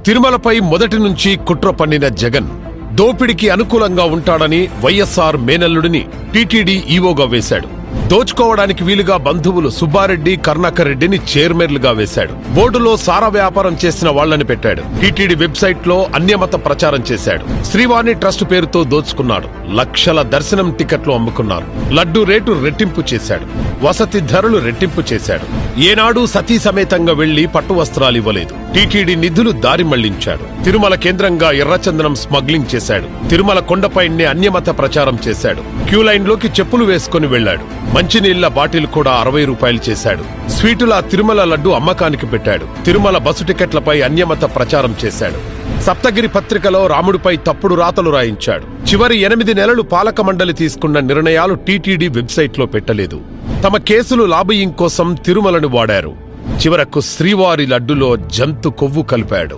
తిరుమలపై మొదటి నుంచి కుట్ర పన్నిన జగన్ దోపిడికి అనుకూలంగా ఉంటాడని వైఎస్ఆర్ మేనల్లుడిని టీటీడీ ఈవోగా వేశాడు. దోచుకోవడానికి వీలుగా బంధువులు సుబ్బారెడ్డి, కరుణాకర్ రెడ్డిని చైర్మన్లుగా వేశాడు. బోర్డులో సారా వ్యాపారం చేసిన వాళ్లని పెట్టాడు. టీటీడీ వెబ్సైట్ లో అన్యమత ప్రచారం చేశాడు. శ్రీవాణి ట్రస్ట్ పేరుతో దోచుకున్నాడు. లక్షల దర్శనం టికెట్లు అమ్ముకున్నారు. లడ్డూ రేటు రెట్టింపు చేశాడు. వసతి ధరలు రెట్టింపు చేశాడు. ఏనాడు సతీ సమేతంగా వెళ్లి పట్టు వస్త్రాలు ఇవ్వలేదు. టీటీడీ నిధులు దారి మళ్లించాడు. తిరుమల కేంద్రంగా ఎర్రచందనం స్మగ్లింగ్ చేశాడు. తిరుమల కొండపైనే అన్యమత ప్రచారం చేశాడు. క్యూలైన్ లోకి చెప్పులు వేసుకుని వెళ్లాడు. మంచినీళ్ల బాటిల్ కూడా 60 రూపాయలు చేశాడు. స్వీటులా తిరుమల లడ్డు అమ్మకానికి పెట్టాడు. తిరుమల బస్సు టికెట్లపై అన్యమత ప్రచారం చేశాడు. సప్తగిరి పత్రికలో రాముడిపై తప్పుడు రాతలు రాయించాడు. చివరి 8 నెలలు పాలక మండలి తీసుకున్న నిర్ణయాలు టీటీడీ వెబ్సైట్ లో పెట్టలేదు. తమ కేసులు లాబియింగ్ కోసం తిరుమలను వాడారు. చివరకు శ్రీవారి లడ్డులో జంతు కొవ్వు కలిపాడు.